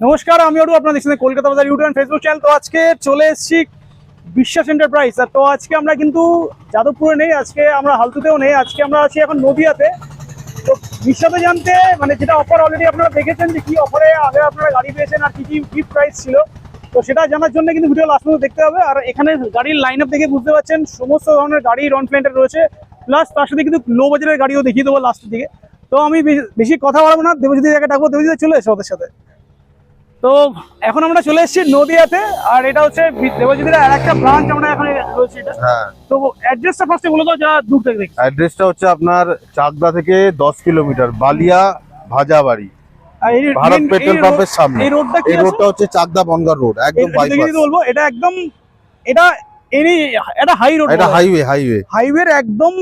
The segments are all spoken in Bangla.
নমস্কার, আমি অরু, আপনারা দেখছেন কলকাতা বাজার ইউটিউব এন্ড ফেসবুক চ্যানেল। তো আজকে চলে এসেছি বিশ্বাস এন্টারপ্রাইজ। আর তো আজকে আমরা কিন্তু যাদবপুরে নেই, আজকে আমরা হালতুতেও নেই, আজকে আমরা আছি এখন নদিয়াতে। তো বিশ্বাসে জানতে মানে যেটা অফার অলরেডি আপনারা দেখেছেন যে কি অফারে আগে আপনারা গাড়ি পেয়েছেন আর কি কি কি প্রাইস ছিল, তো সেটা জানার জন্য কিন্তু ভিডিও লাস্ট পর্যন্ত দেখতে হবে। আর এখানে গাড়ির লাইন আপ দেখে বুঝতে পারছেন সমস্ত ধরনের গাড়ি রনফ্ল্যান্টের রয়েছে, প্লাস তার সাথে কিন্তু লো বাজারের গাড়িও দেখিয়ে দেবো লাস্টের দিকে। তো আমি বেশি কথা বলবো না, দেবজিৎ জায়গায় ডাকবো, দেবজিৎ চলে এসো ওদের সাথে। তো এখন আমরা চলে এসেছি নদিয়াতে, আর এটা হচ্ছে দেবজিতের আর একটা ব্রাঞ্চ আমরা এখন রয়েছে এটা। হ্যাঁ, তো অ্যাড্রেসটা ফার্স্টে বলে দাও, যা দূর থেকে দেখছি। অ্যাড্রেসটা হচ্ছে আপনার চাকদা থেকে 10 কিলোমিটার, বালিয়া ভাজাবাড়ি, আর এই ভারত পেট্রোল পাম্পের সামনে। এই রোডটা কি এই রোডটা হচ্ছে চাকদা বনগাঁ রোড, একদম বাইপাস। বলবো এটা একদম এটা এটা হাই রোড, এটা হাইওয়ের একদম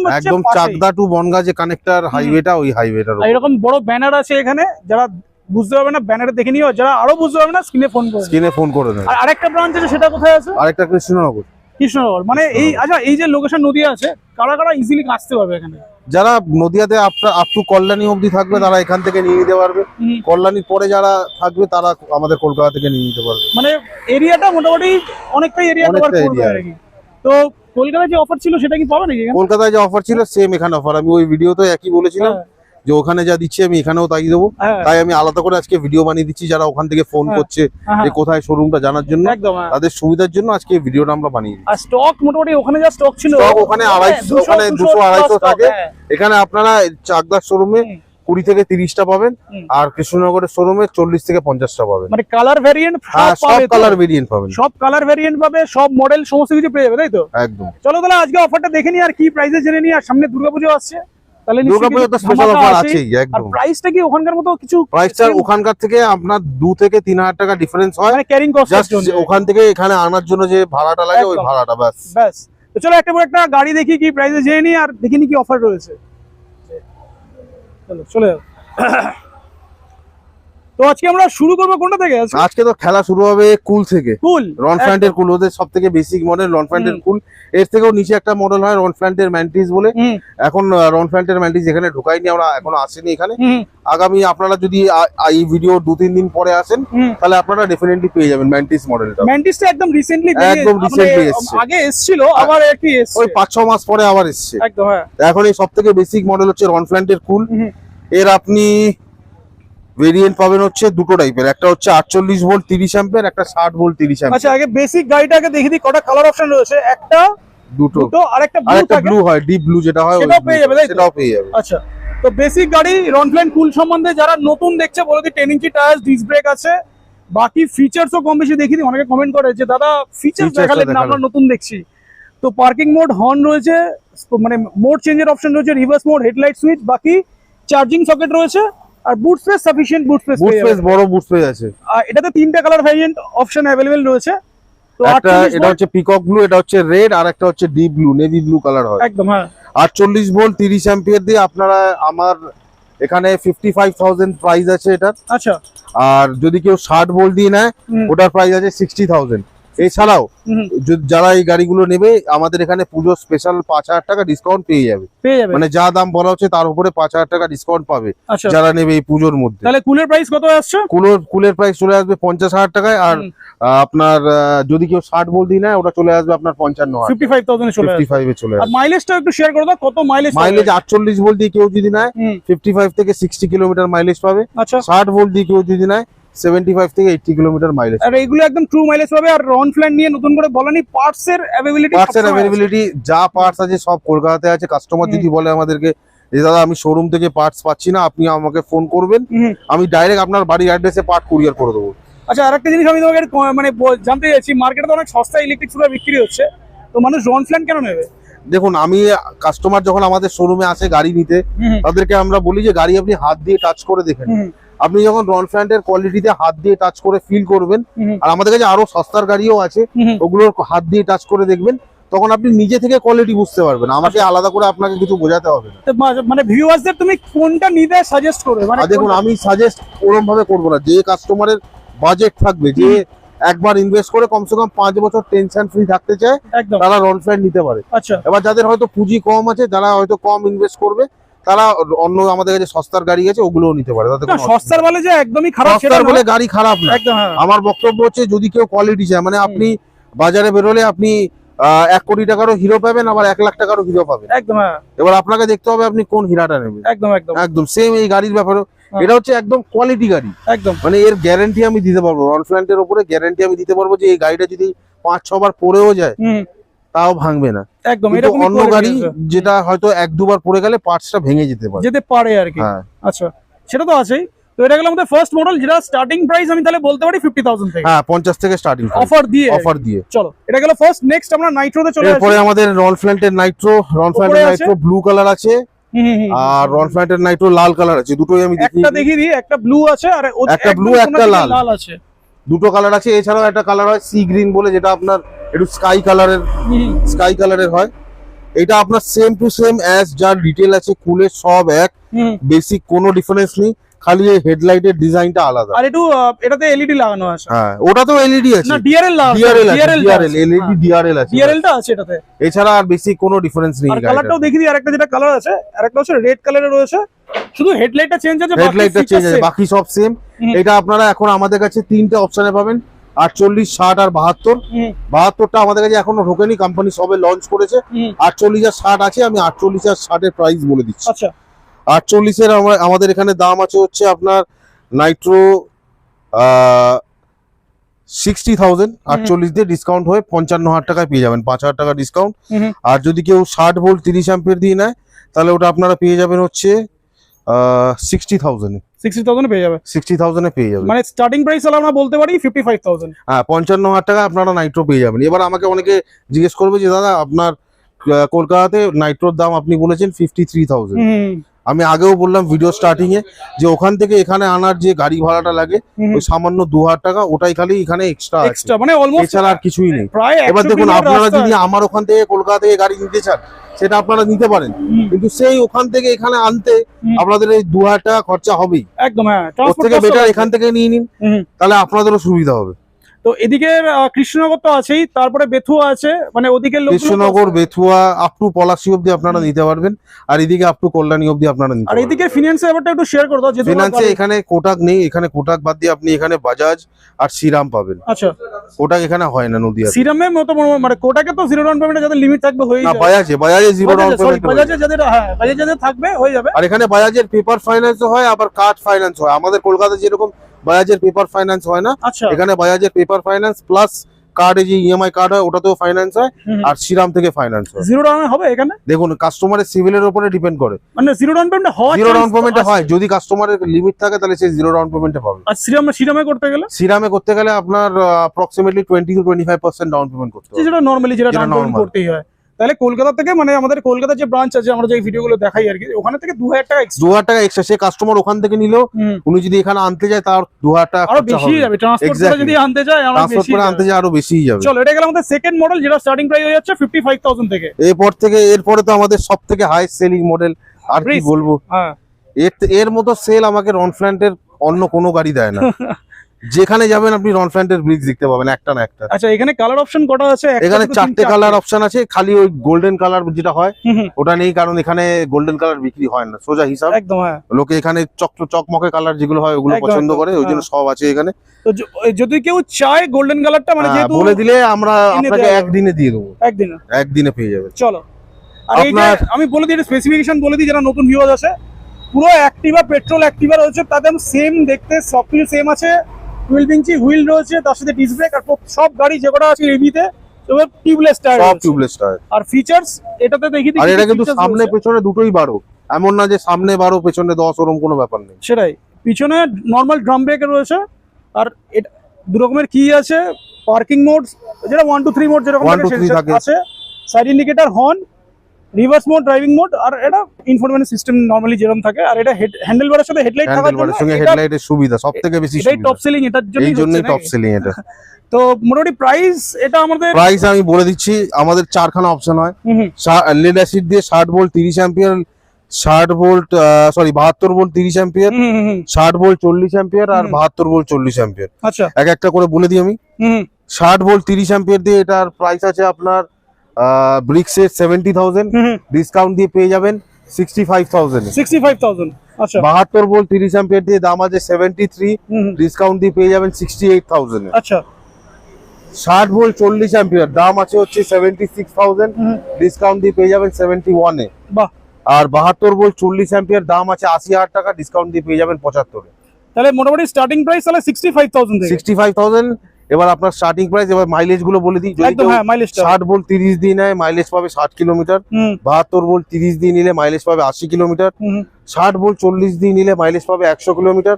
চাকদা টু বনগাঁ যে কানেক্টর হাইওয়েটা, ওই হাইওয়েটা। এরকম বড় ব্যানার আছে এখানে, যারা বুঝতে পারবে না ব্যানারে দেখে নিও, যারা আরো বুঝতে পারবে না স্ক্রিনে ফোন করে দেবে। আর আরেকটা ব্রাঞ্চ আছে, সেটা কোথায় আছে? আরেকটা কৃষ্ণনগর। মানে এই আচ্ছা, এই যে লোকেশন নদিয়া আছে, কারা কারা ইজিলি আসতে পারবে এখানে? যারা নদিয়াতে আপ টু কল্যাণী অবধি থাকবে তারা এখান থেকে নিয়ে নিতে পারবে, কল্যাণীর পরে যারা থাকবে তারা আমাদের কলকাতা থেকে নিয়ে নিতে পারবে। মানে এরিয়াটা মোটামুটি অনেকটাই এরিয়া কভার করবে আর কি। তো কলকাতায় যে অফার ছিল সেটা কি পাবে নাকি? কলকাতায় যে অফার ছিল সেম এখানে অফার, আমি ওই ভিডিওতে একই বলেছিলাম যে ওখানে যা দিচ্ছি আমি এখানেও তাই দেবো। তাই আমি আলাদা করে আজকে ভিডিও বানিয়ে দিচ্ছি, যারা ওখান থেকে ফোন করছে যে কোথায় শোরুমটা জানার জন্য, তাদের সুবিধার জন্য আজকে ভিডিওটা আমরা বানিয়ে দিচ্ছি। আর স্টক মোটামুটি ওখানে যা স্টক ছিল ওখানে 250, ওখানে 200-250 থাকে। এখানে আপনারা চাকদার শোরুমে 20 থেকে 30টা পাবেন, আর কৃষ্ণনগরের শোরুমে 40 থেকে 50টা পাবেন। মানে কালার ভেরিয়েন্ট সব কালার ভেরিয়েন্ট পাবেন, সব কালার ভেরিয়েন্ট পাবে, সব মডেল সমস্ত কিছু পেয়ে যাবে, তাই তো? একদম। চলো তাহলে আজকে অফারটা দেখে নি আর কি প্রাইসে জেনে নি। আর সামনে দুর্গাপূজা আসছে, তাহলে দুর্গাপূজা তো স্পেশাল অফার আছেই একদম। আর প্রাইসটা কি ওখানকার মতো কিছু? প্রাইসটা ওখানকার থেকে আপনার 2 থেকে 3000 টাকা ডিফারেন্স হয়, মানে ক্যারিং কস্ট। জাস্ট ওখান থেকে এখানে আনার জন্য যে ভাড়াটা লাগে ওই ভাড়াটা, ব্যাস। তো চলো একটা গাড়ি দেখি, কি প্রাইসে জেনে নি আর দেখিনি কি অফার রয়েছে। চলো চলে যাও। তো আজকে আমরা শুরু করবো কোনটা থেকে? আজকে তো খেলা শুরু হবে কুল থেকে। কুল রনফ্ল্যান্টের কুল ওদের সবথেকে বেসিক মডেল, রনফ্ল্যান্টের কুল। এর থেকেও নিচে একটা মডেল হয় রনফ্ল্যান্টের ম্যান্টিস বলে। এখন রনফ্ল্যান্টের ম্যান্টিস এখানে ঢোকাইনি, আমরা এখনো আসেনি এখানে। আগামী আপনারা যদি এই ভিডিও 2-3 দিন পরে আসেন তাহলে আপনারা ডেফিনেটলি পেয়ে যাবেন ম্যান্টিস মডেলটা। ম্যান্টিসটা একদম রিসেন্টলি এসেছে, আগে এসেছিল আবার কি এসেছে, ওই 5-6 মাস পরে আবার এসেছে একদম। হ্যাঁ, এখন এই সবথেকে বেসিক মডেল হচ্ছে রনফ্ল্যান্টের কুল। এর আপনি ভেরিয়েন্ট পাবেন হচ্ছে দুটো টাইপের, একটা হচ্ছে 48 ভোল্ট 30 অ্যাম্পিয়ার, একটা 60 ভোল্ট 30 অ্যাম্পিয়ার। আচ্ছা, আগে বেসিক গাড়িটাকে দেখে দিই কটা কালার অপশন রয়েছে। একটা দুটো আরেকটা ব্লু হয়, ডিপ ব্লু যেটা হয় সেটাও পেয়ে যাবে, সেটাও পেয়ে যাবে। আচ্ছা, তো বেসিক গাড়ি রনফ্ল্যান্ট কুল সম্বন্ধে যারা নতুন দেখছে বলে দিই, 10 ইঞ্চি টায়ার, ডিস্ক ব্রেক আছে, বাকি ফিচারসও কম বেশি দেখিয়ে দিই। অনেকে কমেন্ট করে যে দাদা ফিচারস দেখালেন না, আমরা নতুন দেখছি। তো পার্কিং মোড, হর্ন রয়েছে, মানে মোড চেঞ্জের অপশন রয়েছে, রিভার্স মোড, হেডলাইট সুইচ, বাকি চার্জিং সকেট রয়েছে, আর boot space sufficient boot space বড় বুট স্পেস আছে। আর এটাতে 3টা কালার ভেরিয়েন্ট অপশন अवेलेबल রয়েছে। তো এটা হচ্ছে পিকক ব্লু, এটা হচ্ছে রেড, আর একটা হচ্ছে deep blue, navy blue colour হয় একদম। হ্যাঁ, 48 ভোল্ট 30 অ্যাম্পিয়ার দিয়ে আপনারা আমার এখানে 55,000 প্রাইস আছে এটার। আচ্ছা, আর যদি কেউ 60 ভোল্ট দিয়ে নেয় ওটার প্রাইস আছে 60,000। এছাড়াও যারা এই গাড়িগুলো নেবে আমাদের এখানে পুজো স্পেশাল 5,000 টাকা ডিসকাউন্ট পেয়ে যাবে। মানে যা দাম বলা হচ্ছে তার উপরে 5,000 টাকা ডিসকাউন্ট পাবে যারা নেবে এই পুজোর মধ্যে। তাহলে কুলের প্রাইস কত আসছে? কুলের প্রাইস চলে আসবে 50,000 টাকায়। আর আপনার যদি কেউ 60 ভোল্ট দিয়ে নেয় ওটা চলে আসবে আপনার 55,000, 55,000 চলে আসবে। 55 এ চলে আসবে। আর মাইলেজটা একটু শেয়ার করে দাও, কত মাইলেজ? 48 ভোল্ট দিয়ে কেউ যদি নেয় 55 থেকে 60 কিলোমিটার মাইলেজ পাবে। আচ্ছা, 60 ভোল্ট দিয়ে কেউ যদি নেয় 75 থেকে 80 কিলোমিটার মাইলেজ। আর এগুলো একদম ট্রু মাইলেজ পাবে। আর রনফ্ল্যান্ট নিয়ে নতুন করে বলানি, পার্টস এর अवेलेबिलिटी যা পার্টস আছে সব কলকাতাতে আছে। কাস্টমার যদি বলে আমাদেরকে যে দাদা আমি শোরুম থেকে পার্টস পাচ্ছি না, আপনি আমাকে ফোন করবেন, আমি ডাইরেক্ট আপনার বাড়ির অ্যাড্রেসে পার্ট কুরিয়ার করে দেবো। আচ্ছা, আরেকটা জিনিস আমি তোমাকে মানে জানতে চাইছি, মার্কেটে তো অনেক সস্তা ইলেকট্রিক স্কুটার বিক্রি হচ্ছে, তো মানুষ রনফ্ল্যান্ট কেন নেবে? দেখুন, আমি কাস্টমার যখন আমাদের শোরুমে আসে গাড়ি নিতে, তাদেরকে আমরা বলি যে গাড়ি আপনি হাত দিয়ে টাচ করে দেখেন। আপনি যখন রনফ্ল্যান্টের কোয়ালিটিতে হাত দিয়ে টাচ করে ফিল করবেন, আর আমাদের কাছে আরো সস্তার গাড়িও আছে, ওগুলোর হাত দিয়ে টাচ করে দেখবেন, তখন আপনি নিজে থেকে কোয়ালিটি বুঝতে পারবেন। আমাকে আলাদা করে আপনাকে কিছু বোঝাতে হবে না। মানে ভিউয়ার্সদের তুমি কোনটা নিতে সাজেস্ট করবে? মানে দেখুন, আমি সাজেস্ট ওরকম ভাবে করবো না। যে কাস্টমারের বাজেট থাকবে, যে একবার ইনভেস্ট করে কমসে কম 5 বছর টেনশন ফ্রি থাকতে চায়, তারা রনফ্ল্যান্ট নিতে পারে। আচ্ছা, এবার যাদের হয়তো পুঁজি কম আছে, যারা হয়তো কম ইনভেস্ট করবে, তারা অন্য আমাদের কাছে সস্তার গাড়ি আছে ওগুলোও নিতে পারে, তাতে কোনো সস্তার বলে যে একদমই খারাপ সেটা সস্তার বলে গাড়ি খারাপ না। একদম হ্যাঁ। আমার বক্তব্য হচ্ছে যদি কেউ কোয়ালিটি চায়, মানে আপনি বাজারে বেরোলে আপনি 1 কোটি টাকারও হিরো পাবেন, আবার 1 লাখ টাকারও হিরো পাবেন। একদম হ্যাঁ। এবার আপনাকে দেখতে হবে আপনি কোন হিরাটা নেবেন। একদম একদম একদম সেম এই গাড়ির ব্যাপারে এটা হচ্ছে একদম কোয়ালিটি গাড়ি, একদম মানে এর গ্যারান্টি আমি দিতে পারবো, রনফ্ল্যান্টের উপরে গ্যারান্টি আমি দিতে পারবো যে এই গাড়িটা যদি 5-6 বার পড়েও যায় তাও ভাঙবে না। একদম কিন্তু এরকম অন্য গাড়ি যেটা হয়তো 1-2 বার পড়ে গেলে পার্টসটা ভেঙে যেতে পারে আর কি। হ্যাঁ আচ্ছা সেটা তো আছেই। তো এটা গেল আমাদের ফার্স্ট মডেল, যেটা স্টার্টিং প্রাইস আমি তাহলে বলতে পারি 50,000 থেকে। হ্যাঁ 50 থেকে স্টার্টিং অফার দিয়ে। চলো এটা গেল ফার্স্ট। নেক্সট আমরা নাইট্রোতে চলে আসি। এরপরে আমাদের রনফ্ল্যান্টের নাইট্রো ব্লু কালার আছে, আর রনফ্ল্যান্টের নাইট্রো লাল কালার আছে, দুটোই আমি একটা দেখিয়ে দিই। একটা ব্লু আছে আর একটা ব্লু একটা লাল আছে, দুটো কালার আছে। এছাড়াও একটা কালার হয় সি গ্রিন বলে, যেটা আপনার একটু স্কাই কালারের হয়। এটা আপনার সেম টু সেম অ্যাজ যার ডিটেল আছে খুলে সব এক, বেসিক কোনো ডিফারেন্স নেই, খালি এই হেডলাইটের ডিজাইনটা আলাদা। আর একটু এটাতে এলইডি লাগানো আছে। হ্যাঁ ওটা তো এলইডি আছে না ডিআরএল এলইডি ডিআরএল আছে, ডিআরএলটা আছে এটাতে। এছাড়া আর বেশি কোনো ডিফারেন্স নেই। আর কালারটাও দেখি দিই, আরেকটা যেটা কালার আছে, আরেকটা হচ্ছে রেড কালারের রয়েছে, শুধু হেডলাইটটা চেঞ্জ আছে, হেডলাইটটা চেঞ্জ আছে, বাকি সব সেম। এটা আপনারা এখন আমাদের কাছে 3টে অপশনে পাবেন, 48, 60 আর 72। 72টা আমাদের কাছে এখনো ঢোকেনি, কোম্পানি সবে লঞ্চ করেছে। 48 আর 60 আছে, আমি 48 আর 60 এর প্রাইস বলে দিচ্ছি। আচ্ছা 48 এর আমাদের এখানে দাম আছে হচ্ছে আপনার নাইট্রো 60,000, 48 দিয়ে ডিসকাউন্ট হয়ে 55,000 টাকায় পেয়ে যাবেন, 5,000 টাকা ডিসকাউন্ট। আর যদি কেউ 60 ভোল্ট 30 অ্যাম্পিয়ার দিয়ে নেয় তাহলে ওটা আপনারা পেয়ে যাবেন হচ্ছে 60,000 পেয়ে যাবে। 60,000 পেয়ে যাবেন, মানে স্টার্টিং প্রাইস হলো আমরা বলতে পারি 55,000। হ্যাঁ 55,000 টাকা আপনারা নাইট্রো পেয়ে যাবেন। এবার আমাকে অনেকে জিজ্ঞেস করবে যে দাদা আপনার কলকাতাতে নাইট্রোর দাম আপনি বলেছেন 53,000। আমি আগেও বললাম ভিডিও স্টার্টিং এ যে ওখান থেকে এখানে আনার যে গাড়ি ভাড়াটা লাগে ওই সামান্য 2,000 টাকা, ওটাই খালি এখানে এক্সট্রা, মানে অলমোস্ট এছাড়া আর কিছুই নেই। প্রায় এবার দেখুন আপনারা যদি আমার ওখান থেকে কলকাতা থেকে গাড়ি নিতে চান সেটা আপনারা নিতে পারেন, কিন্তু সেই ওখান থেকে এখানে আনতে আপনাদের এই 2,000 টাকা খরচা হবেই। একদম হ্যাঁ, ওর থেকে বেটার এখান থেকে নিয়ে নিন, তাহলে আপনাদেরও সুবিধা হবে। তো এদিকে কৃষ্ণনগর তো আছেই, তারপরে বেথুয়া আছে, মানে ওদিকে কৃষ্ণনগর বেথুয়া আপ টু পলাশী অবধি আপনারা নিতে পারবেন, আর এদিকে আপ টু কল্যাণী অবধি আপনারা নিতে আর পারবেন। এদিকে ফিনান্সের ব্যাপারটা একটু শেয়ার করে দাও। যে ফিনান্সে এখানে কোটাক নেই, এখানে কোটাক বাদ দিয়ে আপনি এখানে বাজাজ আর শ্রীরাম পাবেন। আচ্ছা কোটাক এখানে হয় না নদীয়া। শ্রীরামের মতো মানে কোটাকে তো জিরো ডাউন পেমেন্টে যাদের লিমিট থাকবে হয়ে যাবে। বাজাজে জিরো ডাউন পেমেন্ট, বাজাজে যাদের থাকবে হয়ে যাবে। আর এখানে বাজাজের পেপার ফাইন্যান্স হয়, আবার কার্ড ফাইন্যান্স হয়। আমাদের কলকাতা যেরকম বাজাজের পেপার ফাইন্যান্স হয় না, আচ্ছা এখানে বাজাজের পেপার ফাইন্যান্স প্লাস কার্ডে যে ইএমআই কার্ড হয় ওটাতেও ফাইন্যান্স হয়, আর শ্রীরাম থেকে ফাইন্যান্স হয়। জিরো ডাউন হবে এখানে? দেখুন কাস্টমারের সিভিলের উপরে ডিপেন্ড করে, মানে জিরো ডাউন পেমেন্ট হয়, জিরো ডাউন পেমেন্ট হয়। যদি কাস্টমারের লিমিট থাকে তাহলে সে জিরো ডাউন পেমেন্টে পাবে। আর শ্রীরামে করতে গেলে আপনার অ্যাপ্রক্সিমেটলি 20 to 25% ডাউন পেমেন্ট করতে হবে, যেটা নরমালি যেটা ডাউন পেমেন্ট করতেই হয়। তাহলে কলকাতা থেকে, মানে আমাদের কলকাতার যে ব্রাঞ্চ আছে আমরা যে ভিডিওগুলো দেখাই আর কি, ওখানে থেকে 2,000 টাকা এক্সট্রা, 2,000 টাকা এক্সট্রা। সে কাস্টমার ওখান থেকে নিলেও উনি যদি এখানে আনতে যায় তার 2,000 টাকা আরো বেশি যাবে। ট্রান্সপোর্ট করে যদি আনতে যায় ট্রান্সপোর্ট করে আনতে যায় আরো বেশি যাবে। চলো এটা গেল আমাদের সেকেন্ড মডেল, যেটা স্টার্টিং প্রাইস হয়ে যাচ্ছে 55,000 থেকে। এরপরে তো আমাদের সবথেকে হাই সেলিং মডেল, আর কি বলবো, হ্যাঁ এর মতো সেল আমাকে রনফ্ল্যান্টের অন্য কোনো গাড়ি দেয় না। যেখানে যাবেন আপনি রনফ্ল্যান্টের ব্রিজ দেখতে পাবেন একটা না একটা। আচ্ছা এখানে কালার অপশন কটা আছে? এখানে 4টে কালার অপশন আছে, খালি ওই গোল্ডেন কালার যেটা হয় ওটা নেই, কারণ এখানে গোল্ডেন কালার বিক্রি হয় না সোজা হিসাব। একদম হ্যাঁ, লোকে এখানে চকমকে কালার যেগুলো হয় ওগুলো পছন্দ করে, ওই জন্য সব আছে এখানে। তো যদি কেউ চায় গোল্ডেন কালারটা, মানে যেহেতু বলে দিলে আমরা আপনাকে একদিনে দিয়ে দেবো, একদিনে পেয়ে যাবে। চলো আর এই যে আমি বলে দিই স্পেসিফিকেশন বলে দিই, যারা নতুন ভিউয়ার্স আছে, পুরো অ্যাক্টিভা পেট্রোল অ্যাক্টিভা রয়েছে, তাদের সেম দেখতে, সবকিছু সেম আছে। 12 ইঞ্চি হুইল রয়েছে, তার সাথে ডিস্ক ব্রেক, আর সব গাড়ি যে কটা আছে রিভিতে সব টিউবলেস টায়ার, সব টিউবলেস টায়ার। আর ফিচার্স এটাতে দেখি দিই, আর এটা কিন্তু সামনে পেছনে দুটোই 12, এমন না যে সামনে 12 পেছনে 10, ওরকম কোনো ব্যাপার নেই। সেটাই, পিছনে নরমাল ড্রাম ব্রেক রয়েছে, আর এটা দু রকমের কি আছে, পার্কিং মোড যেটা 1 to 3 মোড যেরকম আছে, side indicator, horn, reverse mode, driving mode, আর এটা ইনফরমেশন সিস্টেম নরমালি যেরকম থাকে। আর এটা হ্যান্ডেল বারের সাথে হেডলাইট থাকার জন্য, হেডলাইটের সুবিধা সবথেকে বেশি, এটাই টপ সেলিং, এটার জন্যই টপ সেলিং এটা। তো মোটামুটি প্রাইস, এটা আমাদের প্রাইস আমি বলে দিচ্ছি, আমাদের 4খানা অপশন হয়। লেড অ্যাসিড দিয়ে 60 volt 30 ampere, 72 volt 30 ampere, 60 volt 40 ampere, আর 72 ভোল্ট 40 অ্যাম্পিয়ার। আচ্ছা এক একটা করে বলে দিই আমি। 60 ভোল্ট 30 অ্যাম্পিয়ার দিয়ে এটার প্রাইস আছে আপনার ব্রিক্সের 70,000, ডিসকাউন্ট দিয়ে পেয়ে যাবেন 65,000 65,000 আচ্ছা 72 ভোল্ট 30 অ্যাম্পিয়ার দিয়ে দাম আছে 73, ডিসকাউন্ট দিয়ে পেয়ে যাবেন 68,000 এ। আচ্ছা 60 ভোল্ট 40 অ্যাম্পিয়ার দাম আছে হচ্ছে 76,000, ডিসকাউন্ট দিয়ে পেয়ে যাবেন 71 এ। বাহ আর 72 ভোল্ট 40 অ্যাম্পিয়ার দাম আছে 80,000 টাকা, ডিসকাউন্ট দিয়ে পেয়ে যাবেন 75 এ। তাহলে মোটামুটি স্টার্টিং প্রাইস তাহলে 65,000 থেকে 65,000 এবার আপনার স্টার্টিং প্রাইস। এবার মাইলেজ গুলো বলে দিই, যদি একদম হ্যাঁ মাইলেজটা 60 ভোল্ট 30 দিয়ে নেয় মাইলেজ পাবে 60 কিলোমিটার, 72 ভোল্ট 30 দিয়ে নিলে মাইলেজ পাবে 80 কিলোমিটার, 60 ভোল্ট 40 দিয়ে নিলে মাইলেজ পাবে 100 কিলোমিটার,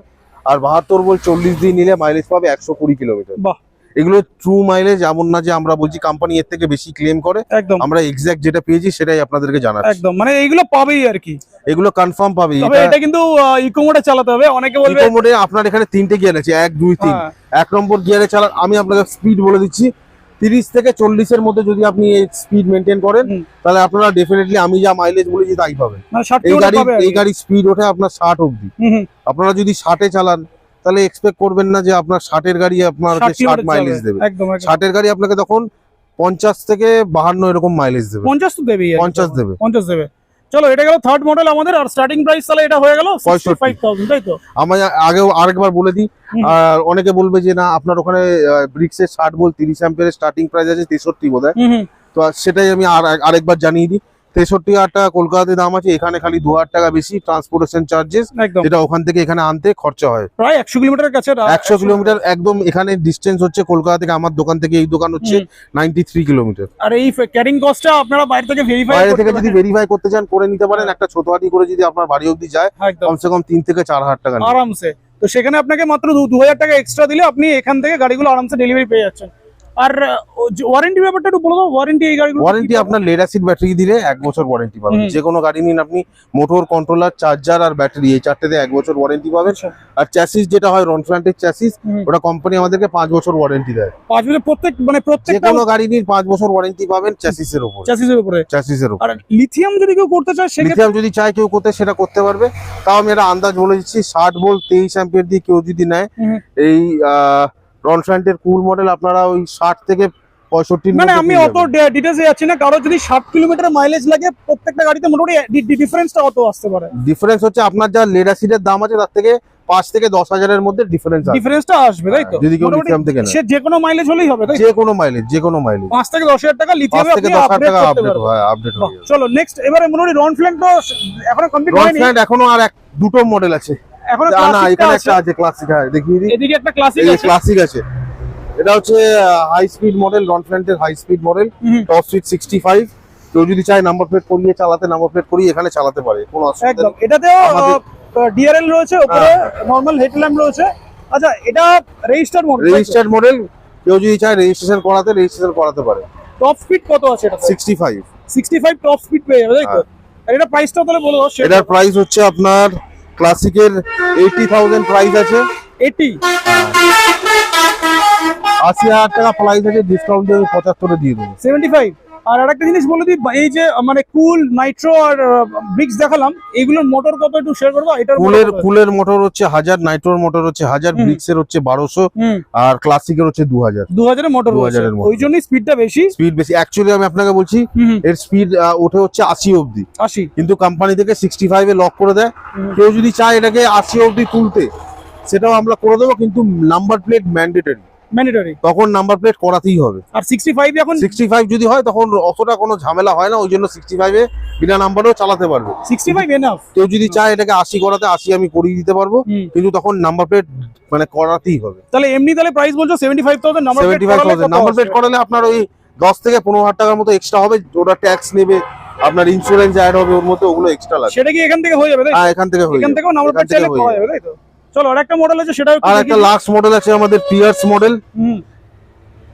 আর 72 ভোল্ট 40 দিয়ে নিলে মাইলেজ পাবে 120 কিলোমিটার। বাহ এগুলো ট্রু মাইলেজ, এমন না যে আমরা বলছি কোম্পানি এর থেকে বেশি ক্লেম করে, একদম আমরা এক্সাক্ট যেটা পেয়েছি সেটাই আপনাদেরকে জানাচ্ছি। একদম মানে এইগুলো পাবেই আর কি। এগুলো কনফার্ম পাবে। তবে এটা কিন্তু ইকো মোডে চালাতে হবে, অনেকে বলবে ইকো মোডে আপনার এখানে তিনটে গিয়ার আছে, 1 2 3। হ্যাঁ। 1 নম্বর গিয়ারে চালান, আমি আপনাকে স্পিড বলে দিচ্ছি, 30 থেকে 40 এর মধ্যে যদি আপনি এই স্পিড মেনটেন করেন তাহলে আপনারা ডেফিনেটলি আমি যা মাইলেজ বলেছি তাই পাবেন। মানে 60 এই কিলোমিটার পাবে এই গাড়ির স্পিড ওঠে আপনার 60 অবধি। আপনারা যদি 60 এ চালান তাহলে এক্সপেক্ট করবেন না যে আপনার 60 এর গাড়ি আপনাকে 60 মাইলেজ দেবে। একদম 60 এর গাড়ি আপনাকে তখন 50 থেকে 52 এরকম মাইলেজ দেবে। 50 তো দেবেই, 50 দেবে। 50 দেবে। চলো এটা গেল থার্ড মডেল আমাদের, আর স্টার্টিং প্রাইস তাহলে এটা হয়ে গেল 65,000 তাই তো? আমি আগেও আরেকবার বলে দিই, আর অনেকে বলবে যে না আপনার ওখানে ব্রিক্সের 60 ভোল্ট 30 অ্যাম্পিয়ারের স্টার্টিং প্রাইস আছে 63 বোধহয়, তো সেটাই আমি আরেকবার জানিয়ে দিই। 63,000 টাকা কলকাতাতে দাম আছে, এখানে খালি 2,000 টাকা বেশি ট্রান্সপোর্টেশন চার্জেস, একদম যেটা ওখান থেকে এখানে আনতে খরচা হয়। প্রায় 100 কিলোমিটারের কাছে 100 কিলোমিটার একদম এখানে ডিস্টেন্স হচ্ছে কলকাতা থেকে আমার দোকান থেকে এই দোকান হচ্ছে 93 কিলোমিটার। আর এই ক্যারিং কস্টটা আপনারা বাইরে থেকে ভেরিফাই বাইরে থেকে যদি ভেরিফাই করতে চান করে নিতে পারেন, একটা ছোট হাতি করে যদি আপনার বাড়ি অবধি যায় একদম কমসে কম 3 থেকে 4,000 টাকা নেবে। আরামসে। তো সেখানে আপনাকে মাত্র 2,000 টাকা এক্সট্রা দিলে আপনি এখান থেকে গাড়িগুলো আরামসে ডেলিভারি পেয়ে যাচ্ছেন। আর ওয়ারেন্টি ব্যাপারটা একটু বলে দাও, ওয়ারেন্টি এই গাড়িগুলো ওয়ারেন্টি আপনার লেড অ্যাসিড ব্যাটারি দিলে 1 বছর ওয়ারেন্টি পাবেন। যে কোনো গাড়ি নিন আপনি, মোটর, কন্ট্রোলার, চার্জার আর ব্যাটারি এই চারটেতে 1 বছর ওয়ারেন্টি পাবেন। আর চ্যাসিস যেটা হয় রনফ্ল্যান্টের চ্যাসিস, ওটা কোম্পানি আমাদেরকে 5 বছর ওয়ারেন্টি দেয়। 5 বছর যে প্রত্যেকটা কোনো গাড়ি নিন 5 বছর ওয়ারেন্টি পাবেন চ্যাসিসের উপর। চ্যাসিসের উপরে। আর লিথিয়াম যদি কেউ করতে চায় সেক্ষেত্রে লিথিয়াম যদি চায় কেউ করতে সেটা করতে পারবে। তাও আমি একটা আন্দাজ বলে দিচ্ছি, 60 ভোল্ট 23 অ্যাম্পিয়ার দিয়ে কেউ যদি নেয় এই রনফ্ল্যান্টের কুল মডেল আপনারা ওই 60 থেকে 65 মানে আমি অত ডিটেইলসে যাচ্ছি না, কারো যদি 60 কিলোমিটার মাইলেজ লাগে প্রত্যেকটা গাড়িতে মোটামুটি ডিফারেন্সটা কত আসতে পারে? ডিফারেন্স হচ্ছে আপনার যা লেড অ্যাসিডের দাম আছে তার থেকে 5 থেকে 10,000 এর মধ্যে ডিফারেন্সটা আসবে তাই তো? যদি কেউ লিথিয়াম থেকে নেয় সে যে কোনো মাইলেজ হলেই হবে তাই? যে কোনো মাইলেজ 5 থেকে 10,000 টাকা লিথিয়ামে 5 থেকে আপনি 10,000 টাকা আপডেট করতে পারবেন। আপডেট হয়ে যাবে। চলো নেক্সট, এবারে মোটামুটি রনফ্ল্যান্ট তো এখনো কমপ্লিট হয়নি। রনফ্ল্যান্ট এখনো আর দুটো মডেল আছে। এখনো না ক্লাসিক এখানে একটা আছে ক্লাসিক, হ্যাঁ দেখিয়ে দিই। এদিকে একটা ক্লাসিক এই আছে। ক্লাসিক আছে, এটা হচ্ছে হাই স্পিড মডেল, রনফ্ল্যান্টের high speed model, top speed 65। কেউ যদি চায় নাম্বার প্লেট করিয়ে চালাতে, নাম্বার প্লেট করিয়ে এখানে চালাতে পারে, কোনো অসুবিধা একদম। নেই। এটাতেও ডিআরএল রয়েছে, উপরে নরমাল হেডল্যাম্প রয়েছে। আচ্ছা এটা রেজিস্টার্ড মডেল, রেজিস্টার্ড মডেল, কেউ যদি চায় রেজিস্ট্রেশন করাতে পারে। টপ স্পিড কত আছে এটা? 65 টপ স্পিড পেয়ে যাবে তাই তো? আর এটা প্রাইসটা তাহলে বলে দাও। এটার প্রাইস হচ্ছে আপনার ক্লাসিকের 80,000 প্রাইস আছে, 80 80,000 টাকা প্রাইস আছে, ডিসকাউন্ট দিয়ে 75 এ দিয়ে দেবো। 75। আর আরেকটা জিনিস বলে দিই, এই যে মানে কুল, নাইট্রো আর ব্রিক্স দেখালাম, এগুলোর মোটর কত একটু শেয়ার করবো? এটার কুলের মোটর হচ্ছে 1000, নাইট্রোর মোটর হচ্ছে 1000, ব্রিক্সের হচ্ছে 1200, আর ক্লাসিকের হচ্ছে 2000। 2000 এর মোটর, 2000 এর মোটর। ওই জন্যই স্পিডটা বেশি। স্পিড বেশি অ্যাকচুয়ালি, আমি আপনাকে বলছি এর স্পিড ওঠে হচ্ছে 80 অবধি, 80, কিন্তু কোম্পানি থেকে 65 এ লক করে দেয়। কেউ যদি চায় এটাকে 80 অবধি তুলতে সেটাও আমরা করে দেবো, কিন্তু নাম্বার প্লেট ম্যান্ডেটরি, তখন নাম্বার প্লেট করাতেই হবে। আর 65 এখন 65 যদি হয় তখন অতটা কোনো ঝামেলা হয় না, ওই জন্য 65 এ বিনা নাম্বারেও চালাতে পারবে। 65 এনাফ। কেউ যদি চায় এটাকে 80 করাতে 80 আমি করিয়ে দিতে পারবো, কিন্তু তখন নাম্বার প্লেট মানে করাতেই হবে। তাহলে এমনি তাহলে প্রাইস বলছো 75,000, নাম্বার প্লেট 75,000 নাম্বার প্লেট করালে আপনার ওই 10 থেকে 15,000 টাকার মতো এক্সট্রা হবে, ওটা ট্যাক্স নেবে, আপনার ইন্স্যুরেন্স অ্যাড হবে ওর মধ্যে, ওগুলো এক্সট্রা লাগবে। সেটা কি এখান থেকে হয়ে যাবে তাই? হ্যাঁ এখান থেকে হয়ে যাবে, এখান থেকেও নাম্বার প্লেট চাইলে পাওয়া যাবে তাই তো? চলো আর একটা মডেল আছে, সেটা আর একটা লাক্স মডেল আছে আমাদের, পিয়ার্স মডেল।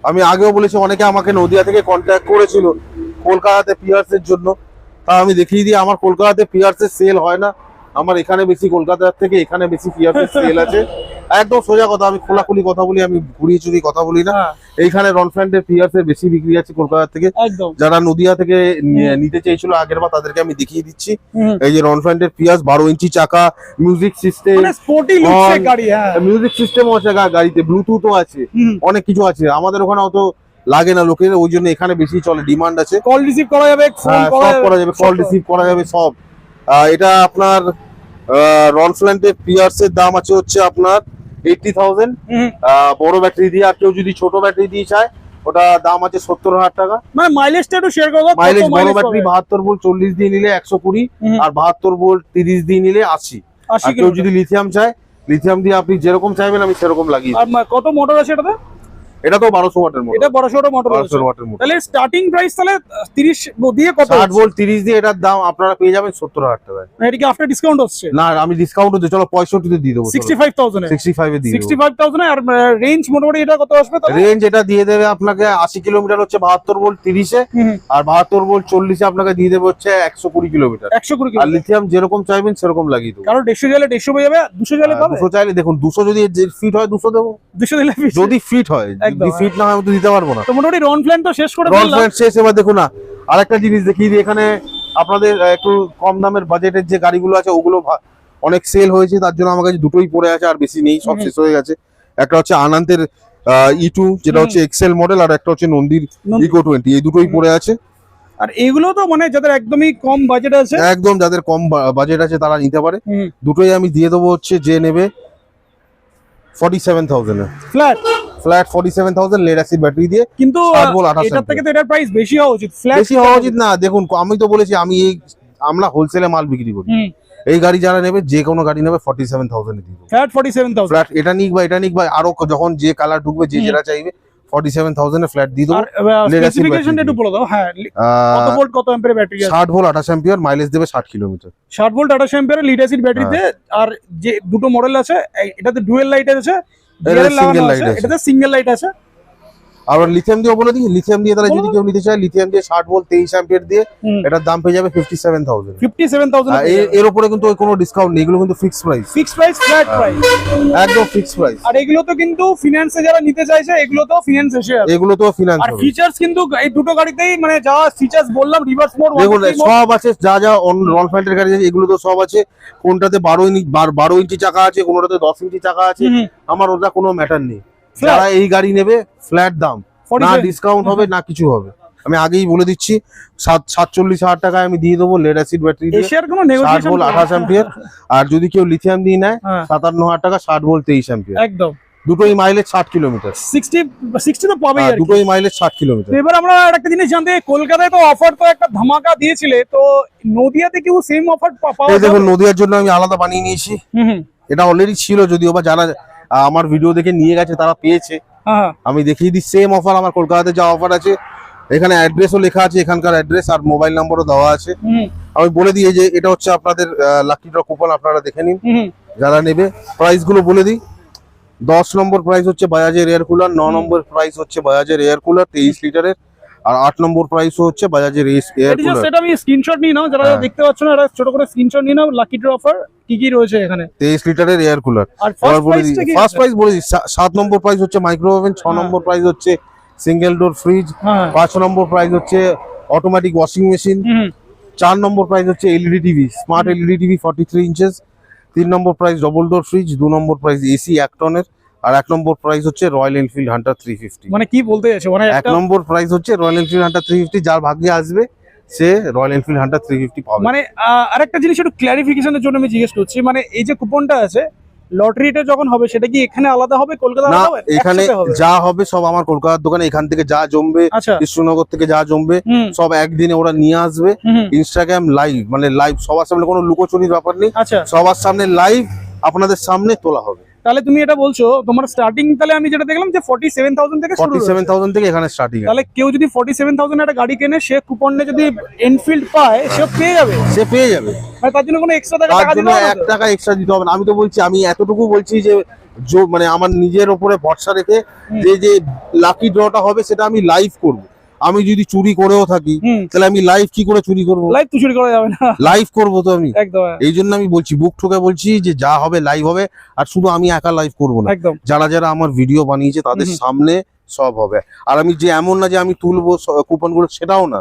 আমি আগেও বলেছি অনেকে আমাকে নদিয়া থেকে কন্ট্যাক্ট করেছিল কলকাতাতে পিয়ার্সের জন্য, তা আমি দেখিয়ে দিই আমার কলকাতাতে পিয়ার্সের সেল হয় না, আমার এখানে বেশি, কলকাতার থেকে এখানে বেশি পিয়ার্সের সেল আছে। একদম সোজা কথা, আমি খোলাখুলি কথা বলি, আমি ঘুরিয়ে চুরিয়ে কথা বলি না। এইখানে রনফ্ল্যান্টের পিয়ার্সের বেশি বিক্রি আছে কলকাতা থেকে। যারা নদিয়া থেকে নিতে চেয়েছিল আগের বার তাদেরকে আমি দেখিয়ে দিচ্ছি। এই যে রনফ্ল্যান্টের পিয়ার্স 12 ইঞ্চি চাকা, মিউজিক সিস্টেম, মিউজিক সিস্টেম আছে গাড়িতে, ব্লুটুথও আছে, অনেক কিছু আছে। আমাদের ওখানে অত লাগে না লোকের, ওই জন্য এখানে বেশি চলে, ডিমান্ড আছে। কল রিসিভ করা যাবে, সব করা যাবে, কল রিসিভ করা যাবে সব। এটা আপনার রনফ্ল্যান্টের পিয়ার্সের দাম আছে হচ্ছে আপনার 80,000 বড় ব্যাটারি দিয়ে। আর কেউ যদি ছোট ব্যাটারি দিয়ে চায় ওটা দাম আছে 70,000 টাকা। মানে মাইলেজটা একটু শেয়ার করো। মাইলেজ বড় ব্যাটারি 72 ভোল্ট 40 দিয়ে নিলে 120, আর 72 ভোল্ট 30 দিয়ে নিলে 80। আর কেউ যদি লিথিয়াম চায়, লিথিয়াম দিয়ে আপনি যেরকম চাইবেন আমি সেরকম লাগিয়ে আর কত মোটর আছে এটাতে? এটা তো 1200 ওয়াটের মোটর। এটা 1200 মোটর আছে। 1200 ওয়াটের মোটর। তাহলে স্টার্টিং প্রাইস তাহলে 30 দিয়ে কত? 60 ভোল্ট 30 দিয়ে এটার দাম আপনারা পেয়ে যাবেন 70,000 টাকায়। এটা কি আফটার ডিসকাউন্ট হচ্ছে? না আমি ডিসকাউন্ট দিই, চলো 65 তে দিয়ে দেবো। 65,000 এ 65 এ দিয়ে দেবো। 65,000 এ। আর রেঞ্জ মোটামুটি এটা কত আসবে তাহলে? রেঞ্জ এটা দিয়ে দেবে আপনাকে 80 কিলোমিটার হচ্ছে 72 ভোল্ট 30 এ, আর 72 ভোল্ট 40 এ আপনাকে দিয়ে দেবে হচ্ছে 120 কিলোমিটার। 120 আর কিলোমিটার। লিথিয়াম যেরকম চাইবেন সেরকম লাগিয়ে দেবো। কারণ 150 চাইলে 150 পেয়ে যাবে, 200 চাইলে পাবে। 200 চাইলে দেখুন 200 যদি ফিট হয় 200 দেবো। 200 দিলে যদি ফিট হয়, যদি ফিট না হয় আমি তো দিতে পারবো না। তো মোটামুটি রনফ্ল্যান্ট তো শেষ করে রন ফেললাম। ফ্ল্যাট শেষ। এবার দেখুন না আরেকটা জিনিস দেখিয়ে দিই, এখানে আপনাদের একটু কম দামের বাজেটের যে গাড়িগুলো আছে ওগুলো অনেক সেল হয়েছে, তার জন্য আমার কাছে দুটোই পড়ে আছে, আর বেশি নেই, সব শেষ হয়ে গেছে। একটা হচ্ছে আনন্দের E2 যেটা হচ্ছে এক্সেল মডেল, আর একটা হচ্ছে নন্দীর ইকো 20, এই দুটোই পড়ে আছে। আর এগুলো তো মানে যাদের একদমই কম বাজেট আছে, একদম যাদের কম বাজেট আছে তারা নিতে পারে। দুটোই আমি দিয়ে দেবো হচ্ছে যে নেবে 47,000 এ flat. Flat 47,000 lead acid battery দিয়ে। কিন্তু 60 ভোল্ট 28 এটার থেকে তো এটার প্রাইস বেশি হওয়া উচিত। ফ্ল্যাট বেশি হওয়া উচিত না। দেখুন আমি তো বলেছি আমরা হোলসেলে মাল বিক্রি করি। এই গাড়ি যারা নেবে, যে কোনো গাড়ি নেবে 47,000 এ দিয়ে দেবো। ফ্ল্যাট 47,000। ফ্ল্যাট এটা নিক বা আরো যখন যে কালার ঢুকবে যে যেটা চাইবে 47,000 এ ফ্ল্যাট দিয়ে দেবো। আর স্পেসিফিকেশনটা একটু বলে দাও। হ্যাঁ, কত ভোল্ট কত অ্যাম্পিয়ার ব্যাটারি আছে? 60 ভোল্ট 28 অ্যাম্পিয়ার, মাইলেজ দেবে 60 kilometre. 60 volt 28 ampere lead acid ব্যাটারিতে। আর যে দুটো মডেল আছে, এটাতে ডুয়াল লাইট আছে, সিঙ্গেল লাইট আছে, এটাতে সিঙ্গেল লাইট আছে। আর লিথিয়াম দিয়ে বলে দিই, লিথিয়াম দিয়ে তাহলে যদি কেউ নিতে চায়, লিথিয়াম দিয়ে 60 ভোল্ট 23 অ্যাম্পিয়ার দিয়ে এটার দাম পেয়ে যাবে 57,000। 57,000 এর উপরে কিন্তু কোনো ডিসকাউন্ট নেই, এগুলো কিন্তু fixed price. Fixed price, flat price, একদম ফিক্সড প্রাইস। আর এগুলো তো কিন্তু ফিনান্সে যারা নিতে চাইছে এগুলো তো ফিনান্স এসে যাবে। এগুলো তো ফিনান্স আর হবে। ফিচারস কিন্তু এই দুটো গাড়িতেই মানে যা ফিচারস বললাম, রিভার্স মোড, দেখুন সব আছে, যা রনফ্ল্যান্টের গাড়ি আছে এগুলো তো সব আছে। কোনটাতে 12 ইঞ্চি চাকা আছে, কোনটাতে 10 ইঞ্চি চাকা আছে, আমার ওটা কোনো ম্যাটার নেই। যারা এই গাড়ি নেবে ফ্ল্যাট দাম, না ডিসকাউন্ট হবে না কিছু হবে। আমি আগেই বলে দিচ্ছি 47,000 টাকায় আমি দিয়ে দেবো লেড অ্যাসিড ব্যাটারি দিয়ে, এশিয়ার কোনো 60 নেগোসিয়েশন ভোল্ট 28 অ্যাম্পিয়ার। আর যদি কেউ লিথিয়াম দিয়ে নেয় 57,000 টাকা, 60 ভোল্ট 23 অ্যাম্পিয়ার। একদম দুটোই মাইলেজ 60 কিলোমিটার। 60 তো পাবেই আর কি। দুটোই মাইলেজ 60 কিলোমিটার। তো এবার আমরা একটা জিনিস জানতে চাই, কলকাতায় তো অফার তো একটা ধামাকা দিয়েছিলে, তো নদিয়াতে কেউ সেম অফার পাওয়া এই যাবে? দেখুন নদিয়ার জন্য আমি আলাদা বানিয়ে নিয়েছি। এটা অলরেডি ছিল যদিও, বা যারা আমার ভিডিও দেখে নিয়ে গেছে তারা পেয়েছে। আমি দেখিয়ে দিই সেম অফার আমার কলকাতাতে যা অফার আছে। এখানে অ্যাড্রেসও লেখা আছে, এখানকার অ্যাড্রেস আর মোবাইল নাম্বারও দেওয়া আছে। আমি বলে দিই যে এটা হচ্ছে আপনাদের লাকি ড্র কুপন, আপনারা দেখে নিন যারা নেবে। প্রাইস গুলো বলে দিই। 10 নম্বর প্রাইস হচ্ছে বাজাজের এয়ার কুলার, 9 নম্বর প্রাইস হচ্ছে বাজাজের এয়ার কুলার 23 লিটারের, আর 8 নম্বর প্রাইস হচ্ছে বাজাজের এয়ার কুলার। সেটা আমি স্ক্রিনশট নিয়ে নাও, যারা দেখতে পাচ্ছ না এটা ছোট করে স্ক্রিনশট নিয়ে নাও। লাকি ড্র অফার কি কি রয়েছে এখানে? 23 লিটারের এয়ার কুলার। আর ফার্স্ট প্রাইস বলে দিই। 7 নম্বর প্রাইস হচ্ছে মাইক্রো ওভেন, 6 নম্বর প্রাইস হচ্ছে সিঙ্গেল ডোর ফ্রিজ, 5 নম্বর প্রাইস হচ্ছে অটোমেটিক ওয়াশিং মেশিন, 4 নম্বর প্রাইস হচ্ছে LED TV, smart LED TV 43 inches, 3 নম্বর প্রাইস ডবল ডোর ফ্রিজ, 2 নম্বর প্রাইস এসি 1 টনের, আর 1 নম্বর প্রাইস হচ্ছে রয়্যাল এনফিল্ড হান্টার 350। মানে কি বলতে যাচ্ছে, মানে 1 নম্বর প্রাইস হচ্ছে রয়্যাল এনফিল্ড হান্টার 350, যার ভাগ্যে আসবে সে রয়্যাল এনফিল্ড হান্টার 350 পাবে। মানে আরেকটা জিনিস একটু ক্ল্যারিফিকেশনের জন্য আমি জিজ্ঞেস করছি, মানে এই যে কুপনটা আছে লটারিটা যখন হবে সেটা কি এখানে আলাদা হবে, কলকাতা না, আলাদা হবে? এখানে যা হবে সব আমার কলকাতার দোকানে, এখান থেকে যা জমবে, আচ্ছা, কৃষ্ণনগর থেকে যা জমবে সব একদিনে ওরা নিয়ে আসবে। ইনস্টাগ্রাম লাইভ, মানে লাইভ সবার সামনে, কোনো লুকোচুরির ব্যাপার নেই। আচ্ছা, সবার সামনে লাইভ আপনাদের সামনে তোলা হবে। তাহলে তুমি এটা বলছো তোমার স্টার্টিং, তাহলে আমি যেটা দেখলাম যে 47,000 থেকে শুরু, 47,000 থেকে এখানে স্টার্টিং। তাহলে কেউ যদি 47,000 একটা গাড়ি কেনে, সে কুপনে যদি এনফিল্ড পায় সে পেয়ে যাবে, সে পেয়ে যাবে। মানে তার জন্য কোনো এক্সট্রা টাকা তার জন্য দিতে হবে 1 টাকা এক্সট্রা দিতে হবে না। আমি তো বলছি, আমি এতটুকু বলছি যে মানে আমার নিজের উপরে ভরসা রেখে যে লাকি ড্রটা হবে সেটা আমি লাইভ করব। আমি যদি চুরি করেও থাকি তাহলে আমি লাইভ কি করে চুরি করব? লাইভ তো চুরি করা যাবে না, লাইভ করব তো আমি। একদম। এই জন্য আমি বলছি, বুক ঠুকে বলছি যে যা হবে লাইভ হবে। আর শুধু আমি একা লাইভ করব না, একদম যারা যারা আমার ভিডিও বানিয়েছে তাদের সামনে সব হবে। আর আমি যে এমন না যে আমি তুলবো কুপন গুলো, সেটাও না।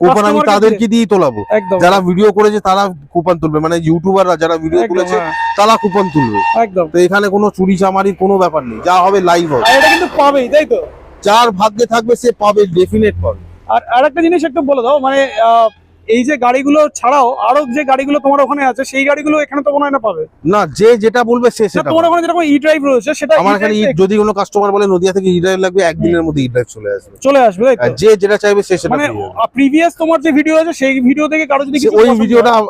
কুপন আমি তাদেরকে দিয়েই তোলাবো, যারা ভিডিও করেছে তারা কুপন তুলবে, মানে ইউটিউবাররা যারা ভিডিও তুলেছে তারা কুপন তুলবে। একদম। তো এখানে কোনো চুরি চামারির কোনো ব্যাপার নেই, যা হবে লাইভ হবে। এটা কিন্তু পাবেই, তাই তো? যার ভাগ্যে থাকবে সে পাবে, ডেফিনেট পাবে। আর আরেকটা জিনিস একটু বলে দাও, মানে এই যে গাড়িগুলো ছাড়াও আরো যে গাড়িগুলো তোমার ওখানে আছে সেই গাড়িগুলো এখানে তো মনে হয় না পাবে। না, যে যেটা বলবে সে না, সেটা তোমার পাবে। ওখানে যেরকম ই ড্রাইভ রয়েছে সেটা আমার এখানে যদি কোনো কাস্টমার বলে নদিয়া থেকে ই ড্রাইভ লাগবে, একদিনের মধ্যে ই ড্রাইভ চলে আসবে। চলে আসবে, তাই আর তো? যে যেটা চাইবে সে সেটা মানে পেয়ে যাবে। প্রিভিয়াস তোমার যে ভিডিও আছে সেই ভিডিও থেকে কারো যদি কিছু ওই পছন্দ ভিডিওটা হয়,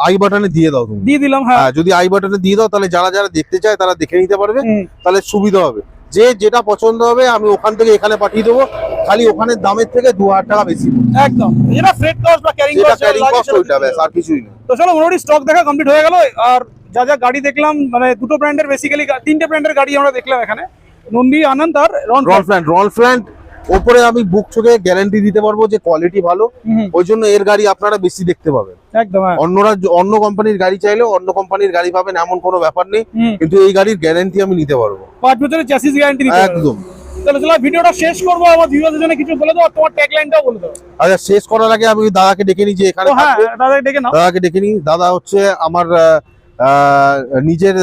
আই বাটনে দিয়ে দাও তুমি। দিয়ে দিলাম। হ্যাঁ, হ্যাঁ, যদি আই বাটনে দিয়ে দাও তাহলে যারা যারা দেখতে চায় তারা দেখে নিতে পারবে, হুম, তাহলে সুবিধা হবে। যে যেটা পছন্দ হবে আমি ওখান থেকে এখানে পাঠিয়ে দেবো, খালি ওখানের দামের থেকে 2000 টাকা বেশি পড়বে। একদম। যেটা ফ্রেট কস্ট বা ক্যারিং যেটা কস্ট ক্যারিং কস্ট ওইটা ব্যাস, আর কিছুই না। তো চলো মোটামুটি স্টক দেখা কমপ্লিট হয়ে গেল। আর যা যা গাড়ি দেখলাম মানে দুটো ব্র্যান্ডের বেসিক্যালি 3টে ব্র্যান্ডের গাড়ি আমরা দেখলাম এখানে, নন্দী, আনন্দ আর রনফ্ল্যান্ড ওপরে আমি বুক চোখে গ্যারান্টি দিতে পারবো যে কোয়ালিটি ভালো, ওই জন্য এর গাড়ি আপনারা বেশি দেখতে পাবেন। একদম। হ্যাঁ। অন্য কোম্পানির গাড়ি চাইলে অন্য কোম্পানির গাড়ি পাবেন, এমন কোনো ব্যাপার নেই, কিন্তু এই গাড়ির গ্যারান্টি আমি নিতে পারবো 5 বছরের চ্যাসিস গ্যারান্টি দিতে পারবে। একদম। তাহলে চলো ভিডিওটা শেষ করবো, আমার ভিউয়ারদের জন্য কিছু বলে দাও আর তোমার ট্যাগলাইনটাও বলে দাও। আচ্ছা, শেষ করার আগে আমি দাদাকে ডেকে নিই যে এখানে ও হ্যাঁ, থাকবে। দাদা ডেকে নাও। দাদাকে ডেকে নিই। দাদা হচ্ছে আমার নিজের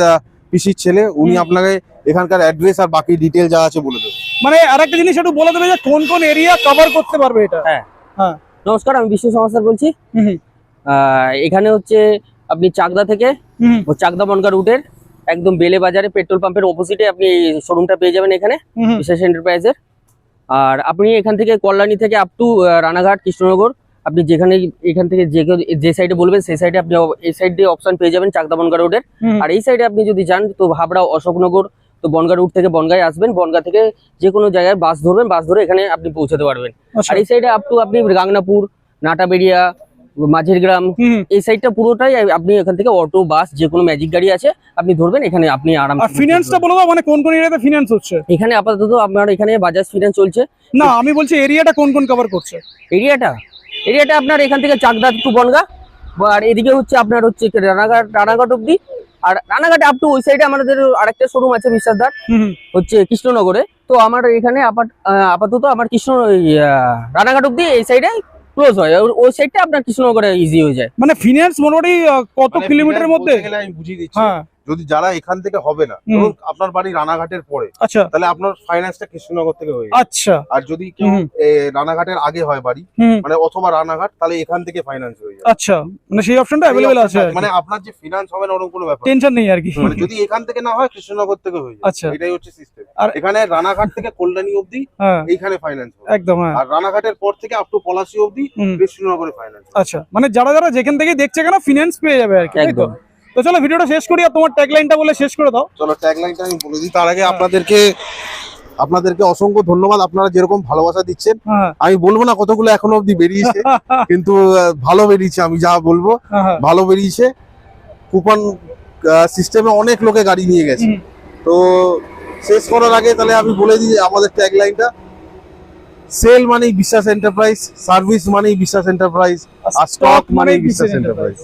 পিসির ছেলে, উনি আপনাকে এখানকার অ্যাড্রেস আর বাকি ডিটেল যা আছে বলে দেবেন। মানে আরেকটা জিনিস একটু বলে দেবে যে কোন কোন এরিয়া কভার করতে পারবে এটা। হ্যাঁ। হ্যাঁ। নমস্কার, আমি বিষ্ণু সমাস্তার বলছি। হুম, হুম, এখানে হচ্ছে আপনি চাকদা থেকে হুম, চাকদা বনগা রুটের একদম বেলে বাজারে পেট্রোল পাম্পের অপোজিটে আপনি শোরুমটা পেয়ে যাবেন এখানে, হুম, হুম। বিশেষ এন্টারপ্রাইজের। আর আপনি এখান থেকে কল্যাণী থেকে আপ টু রানাঘাট, কৃষ্ণনগর, আপনি যেখানে এখান থেকে যে সাইডে বলবেন সেই সাইডে আপনি এই সাইড দিয়ে অপশন পেয়ে যাবেন চাকদা বনগা রোডের। হুম। আর এই সাইডে আপনি যদি যান তো হাবড়া, অশোকনগর, তো বনগা রুট থেকে বনগায় আসবেন, বনগা থেকে যে কোনো জায়গায় বাস ধরবেন, বাস ধরে এখানে আপনি পৌঁছাতে পারবেন। আচ্ছা। আর এই সাইডে আপ টু আপনি গাংনাপুর, নাটাবেড়িয়া, মাঝের গ্রাম, হুম। এই সাইডটা পুরোটাই আপনি এখান থেকে অটো, বাস, যে কোনো ম্যাজিক গাড়ি আছে আপনি ধরবেন, এখানে আপনি আরাম। আর ফিনান্সটা বলে দাও, মানে কোন কোন এরিয়াতে ফিনান্স হচ্ছে? এখানে আপাতত আপনার এখানে বাজাজ ফিনান্স চলছে। না, আমি বলছি এরিয়াটা কোন কোন কভার করছে। এরিয়াটা আপনার এখান থেকে চাকদা টু বনগা, আর এদিকে হচ্ছে আপনার হচ্ছে রানাঘাট অব্দি। আর রানাঘাটে আপ টু ওই সাইডে আমাদের আরেকটা শোরুম আছে বিশ্বাসদার, হুম, হচ্ছে কৃষ্ণনগরে। তো আমার এখানে আপাতত আমার রানাঘাট অব্দি এই সাইডে ক্লোজ হয়, ওই সাইডটা আপনার কৃষ্ণনগরে ইজি হয়ে যায়। মানে ফিনান্স মোটামুটি কত মানে কিলোমিটারের finance মধ্যে? বলতে গেলে আমি বুঝিয়ে দিচ্ছি, হ্যাঁ। যদি যারা এখান থেকে হবে না, ধরুন আপনার বাড়ি রানাঘাটের পরে, আচ্ছা, তাহলে আপনার ফাইন্যান্সটা কৃষ্ণনগর থেকে হয়ে যাবে। আচ্ছা। আর যদি কেউ হুম। রানাঘাটের আগে হয় বাড়ি, হুম, মানে অথবা রানাঘাট, তাহলে এখান থেকে ফাইন্যান্স হয়ে যাবে। আচ্ছা। মানে সেই অপশনটা অ্যাভেলেবেল আছে, মানে আপনার যে ফিনান্স হবে না ওরকম কোনো ব্যাপার নেই। টেনশন নেই আর কি। মানে যদি এখান থেকে না হয় কৃষ্ণনগর থেকে হয়ে যাবে। আচ্ছা। এটাই হচ্ছে সিস্টেম। আর- আর এখানে রানাঘাট থেকে কল্যাণী অবধি হ্যাঁ, এইখানে ফাইন্যান্স হবে। একদম। হ্যাঁ। আর রানাঘাটের পর থেকে আপ টু পলাশী অবধি হুম। কৃষ্ণনগরে ফাইন্যান্স। আচ্ছা, মানে যারা যারা যেখান থেকে দেখছে কেন ফিনান্স পেয়ে যাবে আর কি, তাই তো? একদম। তো চলো ভিডিওটা শেষ করি আর তোমার ট্যাগলাইনটা বলে শেষ করে দাও। চলো ট্যাগলাইনটা আমি বলে দিই, তার আগে আপনাদেরকে অসংখ্য ধন্যবাদ, আপনারা যেরকম ভালোবাসা দিচ্ছেন। হ্যাঁ, আমি বলবো না কতগুলো এখনো অবধি বেরিয়েছে, কিন্তু ভালো বেরিয়েছে, আমি যা বলবো হ্যাঁ, ভালো বেরিয়েছে। কুপন সিস্টেমে অনেক লোকে গাড়ি নিয়ে গেছে। হুম। তো শেষ করার আগে তাহলে আমি বলে দিই আমাদের ট্যাগলাইনটা: সেল মানেই বিশ্বাস এন্টারপ্রাইজ, সার্ভিস মানেই বিশ্বাস এন্টারপ্রাইজ, আর স্টক মানেই বিশ্বাস এন্টারপ্রাইজ।